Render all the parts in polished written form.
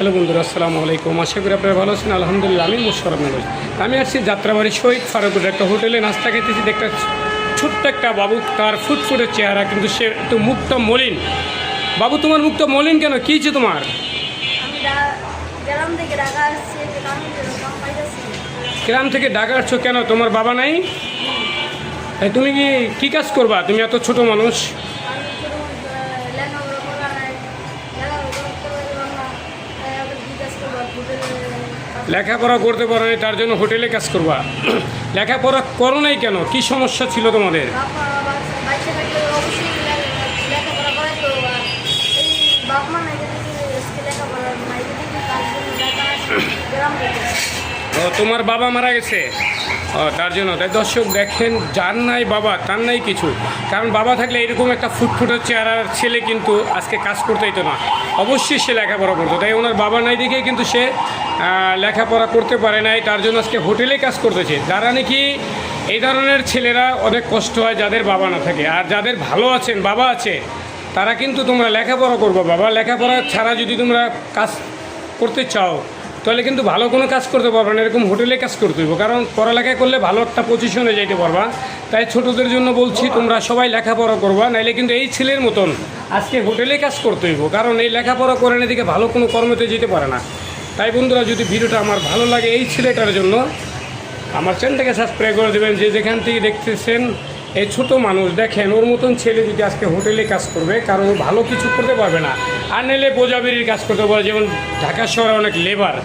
Hello বন্ধুরা, আসসালামু আলাইকুম। আশা করি আপনারা ভালো আছেন। আলহামদুলিল্লাহ, আমি মোশাররফ নূর। আমি আসছি যাত্রাবাড়ি শহীদ ফারুকের একটা হোটেলে নাস্তা খেতেছি। দেখতে ছোট্ট একটা বাবু, তার ফুটফুটের চেহারা, কিন্তু সে একটু মুখটা মলিন। বাবু, তোমার মুখটা মলিন কেন? কী হয়েছে তোমার? গ্রাম থেকে ঢাকা আসছো কেন? তোমার বাবা নাই? তুমি কি কাজ করবা? তুমি এত ছোট মানুষ। লেখাপড়া করতে পারো নাই, তার জন্য হোটেলে কাজ করবা? লেখাপড়া করো নাই কেন? কি সমস্যা ছিল তোমাদের? ও, তোমার বাবা মারা গেছে? ও, তার জন্য। তাই দর্শক দেখেন, যার নাই বাবা তার নাই কিছু। কারণ বাবা থাকলে এরকম একটা ফুটফুটের চেহারার ছেলে কিন্তু আজকে কাজ করতে হতো না, অবশ্যই সে লেখাপড়া করতো। তাই ওনার বাবা নাই দেখেই কিন্তু সে লেখাপড়া করতে পারে নাই, তার জন্য আজকে হোটেলে কাজ করতেছে। যারা নাকি এই ধরনের ছেলেরা অনেক কষ্ট হয় যাদের বাবা না থাকে, আর যাদের ভালো আছেন বাবা আছে, তারা কিন্তু তোমরা লেখাপড়া করবো। বাবা, লেখাপড়া ছাড়া যদি তোমরা কাজ করতে চাও তাহলে কিন্তু ভালো কোনো কাজ করতে পারবে না, এরকম হোটেলে কাজ করতে হইব। কারণ পড়ালেখা করলে ভালো একটা পজিশনে যাইতে পারবা। তাই ছোটদের জন্য বলছি, তোমরা সবাই লেখাপড়া করবা, নাইলে কিন্তু এই ছেলের মতন আজকে হোটেলে কাজ করতে হইব। কারণ এই লেখাপড়া করে এদিকে ভালো কোনো কর্মতে যেতে পারে না। তাই বন্ধুরা, যদি ভিডিওটা আমার ভালো লাগে এই ছেলেটার জন্য, আমার চ্যানেলটাকে সাবস্ক্রাইব করে দেবেন। যে যেখান থেকে দেখতেছেন, এই ছোট মানুষ দেখেন, ওর মতন ছেলে যদি আজকে হোটেলে কাজ করবে, কারণ ও ভালো কিছু করতে পারবে না। আর নাইলে বোঝাবেরির কাজ করতে পারে, যেমন ঢাকা শহরে অনেক লেবার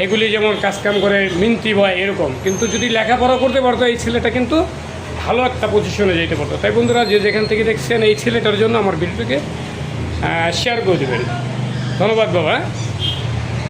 এগুলি যেমন কাজকাম করে মিন্তি বয় এরকম। কিন্তু যদি লেখাপড়া করতে পারতো এই ছেলেটা কিন্তু ভালো একটা পজিশনে যেতে পারতো। তাই বন্ধুরা, যে যেখান থেকে দেখছেন, এই ছেলেটার জন্য আমার ভিডিওটাকে শেয়ার করে দেবেন। ধন্যবাদ বাবা।